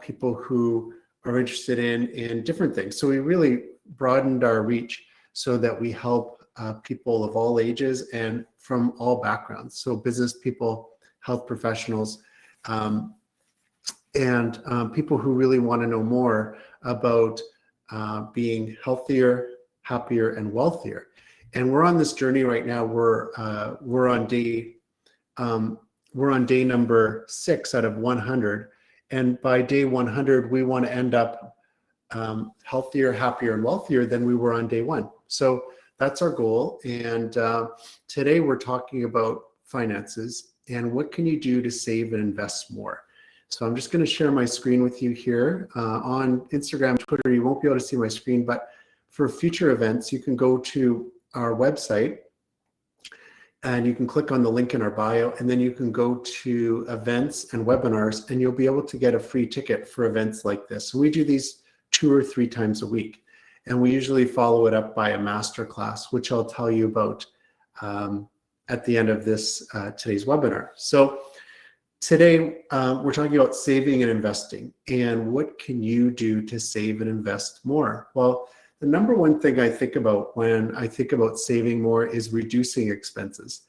people who are interested in different things. So we really broadened our reach so that we help people of all ages and from all backgrounds. So business people, health professionals, and people who really want to know more about being healthier, happier, and wealthier. And we're on this journey right now. We're on day number 6 out of 100, and by day 100, we want to end up healthier, happier, and wealthier than we were on day 1. So that's our goal. And today we're talking about finances and what can you do to save and invest more. So I'm just going to share my screen with you here. On Instagram, Twitter, you won't be able to see my screen, but for future events, you can go to our website and you can click on the link in our bio, and then you can go to events and webinars, and you'll be able to get a free ticket for events like this. So we do these 2 or 3 times a week, and we usually follow it up by a master class, which I'll tell you about at the end of this today's webinar. So today we're talking about saving and investing, and what can you do to save and invest more? Well, the number one thing I think about when I think about saving more is reducing expenses.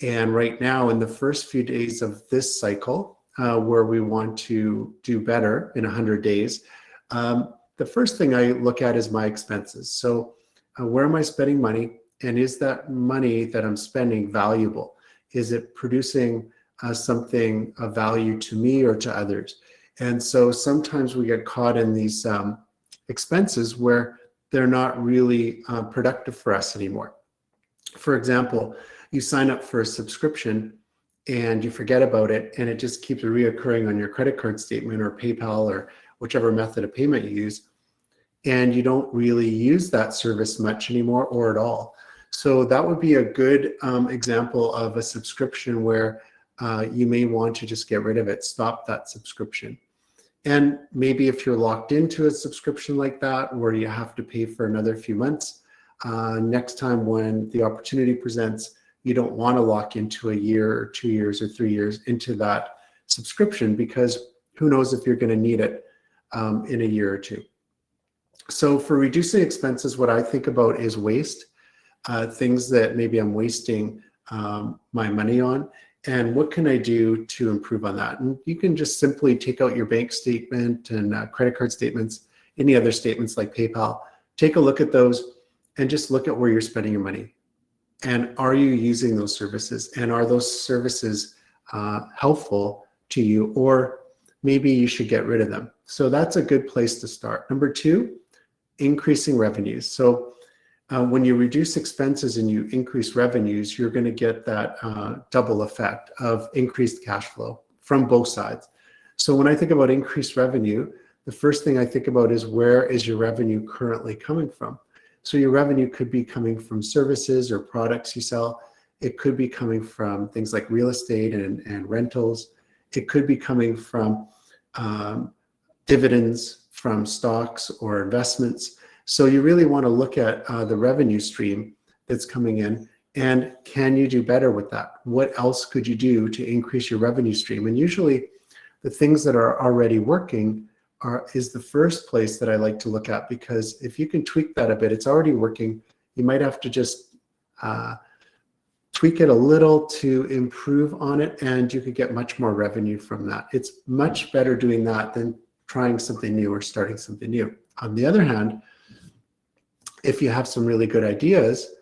And right now, in the first few days of this cycle, where we want to do better in 100 days, the first thing I look at is my expenses. So where am I spending money? And is that money that I'm spending valuable? Is it producing something of value to me or to others? And so sometimes we get caught in these expenses where they're not really productive for us anymore. For example, you sign up for a subscription and you forget about it, and it just keeps reoccurring on your credit card statement or PayPal or whichever method of payment you use, and you don't really use that service much anymore or at all. So that would be a good example of a subscription where you may want to just get rid of it, stop that subscription. And maybe if you're locked into a subscription like that, where you have to pay for another few months, next time when the opportunity presents, you don't want to lock into a year or 2 years or 3 years into that subscription, because who knows if you're going to need it in a year or 2. So for reducing expenses, what I think about is waste, things that maybe I'm wasting my money on. And what can I do to improve on that? And you can just simply take out your bank statement and credit card statements, any other statements like PayPal, take a look at those and just look at where you're spending your money. And are you using those services? And are those services helpful to you? Or maybe you should get rid of them. So that's a good place to start. Number 2, increasing revenues. So when you reduce expenses and you increase revenues, you're going to get that double effect of increased cash flow from both sides. So when I think about increased revenue, the first thing I think about is, where is your revenue currently coming from? So your revenue could be coming from services or products you sell. It could be coming from things like real estate and rentals. It could be coming from dividends from stocks or investments. So you really want to look at the revenue stream that's coming in, and can you do better with that? What else could you do to increase your revenue stream? And usually the things that are already working is the first place that I like to look at, because if you can tweak that a bit, it's already working. You might have to just tweak it a little to improve on it, and you could get much more revenue from that. It's much better doing that than trying something new or starting something new. On the other hand, if you have some really good ideas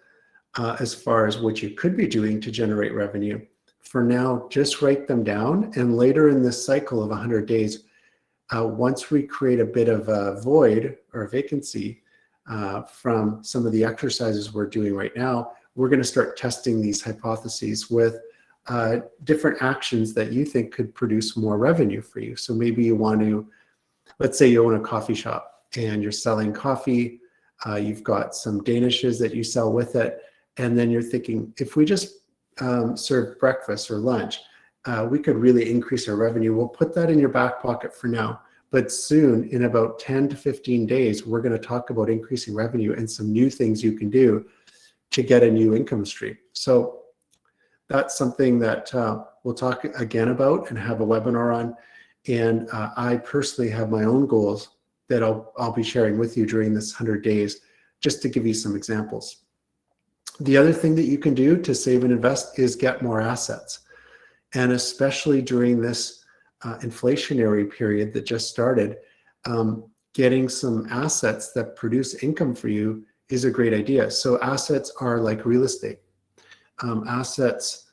as far as what you could be doing to generate revenue, for now, just write them down. And later in this cycle of 100 days, once we create a bit of a void or a vacancy from some of the exercises we're doing right now, we're going to start testing these hypotheses with different actions that you think could produce more revenue for you. So maybe you want to, let's say you own a coffee shop and you're selling coffee. You've got some danishes that you sell with it, and then you're thinking, if we just serve breakfast or lunch, we could really increase our revenue. We'll put that in your back pocket for now, but soon, in about 10 to 15 days, we're going to talk about increasing revenue and some new things you can do to get a new income stream. So that's something that we'll talk again about and have a webinar on. And I personally have my own goals that I'll be sharing with you during this 100 days, just to give you some examples. The other thing that you can do to save and invest is get more assets. And especially during this inflationary period that just started, getting some assets that produce income for you is a great idea. So assets are like real estate. Assets,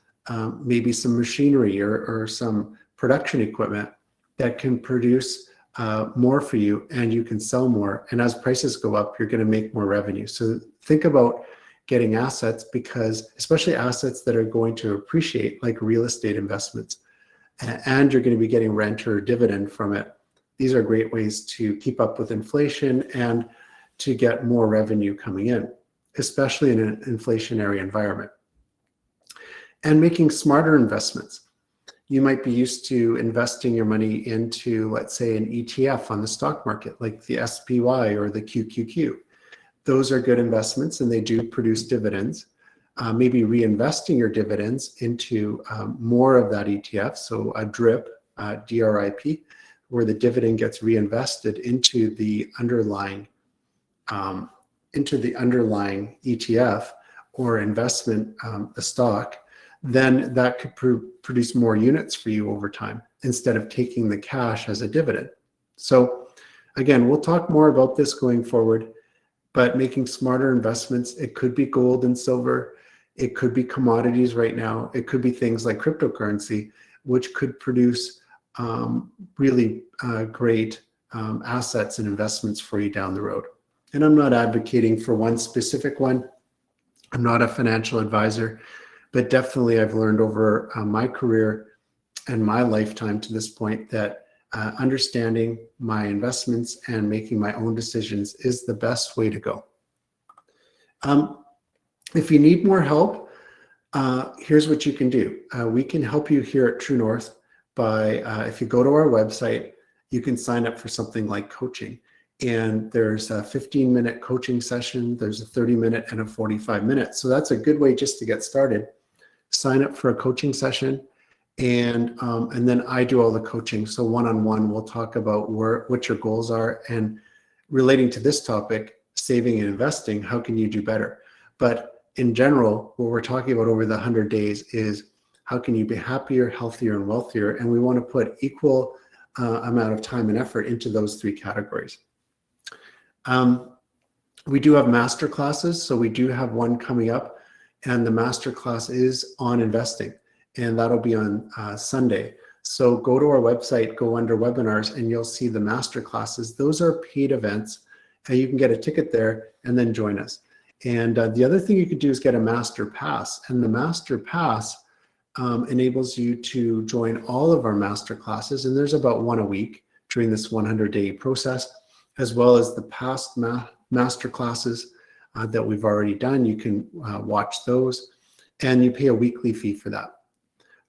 maybe some machinery or some production equipment that can produce more for you, and you can sell more. And as prices go up, you're going to make more revenue. So think about getting assets, because especially assets that are going to appreciate, like real estate investments, and you're going to be getting rent or dividend from it. These are great ways to keep up with inflation and to get more revenue coming in, especially in an inflationary environment. And making smarter investments. You might be used to investing your money into, let's say, an ETF on the stock market, like the SPY or the QQQ. Those are good investments and they do produce dividends. Maybe reinvesting your dividends into more of that ETF, so a DRIP, DRIP, where the dividend gets reinvested into the underlying ETF or investment, the stock. Then that could produce more units for you over time instead of taking the cash as a dividend. So again, we'll talk more about this going forward, but making smarter investments, it could be gold and silver, it could be commodities right now, it could be things like cryptocurrency, which could produce really great assets and investments for you down the road. And I'm not advocating for one specific one. I'm not a financial advisor. But definitely I've learned over my career and my lifetime to this point that understanding my investments and making my own decisions is the best way to go. If you need more help, here's what you can do. We can help you here at True North by, if you go to our website, you can sign up for something like coaching. And there's a 15-minute coaching session, there's a 30-minute and a 45-minute. So that's a good way just to get started. Sign up for a coaching session, and then I do all the coaching. So one-on-one, we'll talk about what your goals are, and relating to this topic, saving and investing, how can you do better? But in general, what we're talking about over the 100 days is how can you be happier, healthier, and wealthier? And we want to put equal amount of time and effort into those three categories. We do have master classes, so we do have one coming up. And the masterclass is on investing, and that'll be on Sunday. So go to our website, go under webinars, and you'll see the masterclasses. Those are paid events, and you can get a ticket there and then join us. And the other thing you could do is get a master pass, and the master pass enables you to join all of our master classes, and there's about one a week during this 100-day process, as well as the past master classes that we've already done. You can watch those, and you pay a weekly fee for that.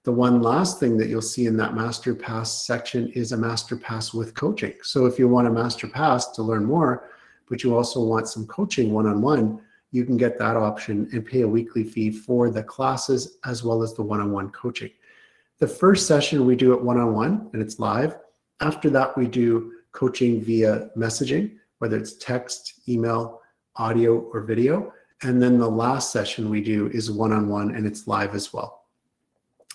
The one last thing that you'll see in that Master Pass section is a Master Pass with coaching. So if you want a Master Pass to learn more, but you also want some coaching one-on-one, you can get that option and pay a weekly fee for the classes as well as the one-on-one coaching. The first session we do it one-on-one, and it's live. After that, we do coaching via messaging, whether it's text, email, audio, or video. And then the last session we do is one-on-one, and it's live as well.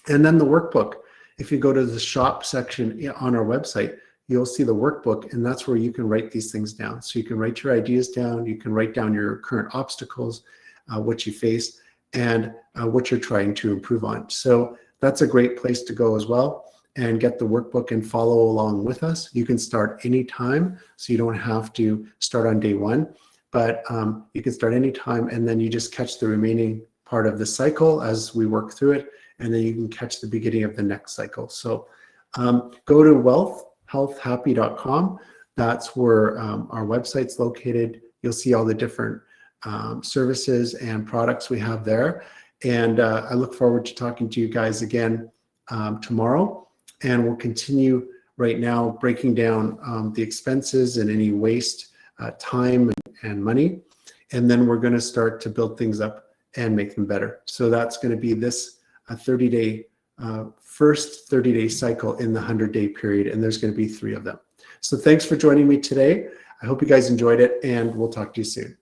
And then the workbook. If you go to the shop section on our website, you'll see the workbook, and that's where you can write these things down. So you can write your ideas down, you can write down your current obstacles, what you face, and what you're trying to improve on. So that's a great place to go as well, and get the workbook and follow along with us. You can start anytime, so you don't have to start on day one. But you can start anytime, and then you just catch the remaining part of the cycle as we work through it, and then you can catch the beginning of the next cycle. So go to wealthhealthhappy.com. That's where our website's located. You'll see all the different services and products we have there. And I look forward to talking to you guys again tomorrow. And we'll continue right now breaking down the expenses and any waste, time and money. And then we're going to start to build things up and make them better. So that's going to be this 30-day first 30-day cycle in the 100-day period, and there's going to be 3 of them. So thanks for joining me today. I hope you guys enjoyed it, and we'll talk to you soon.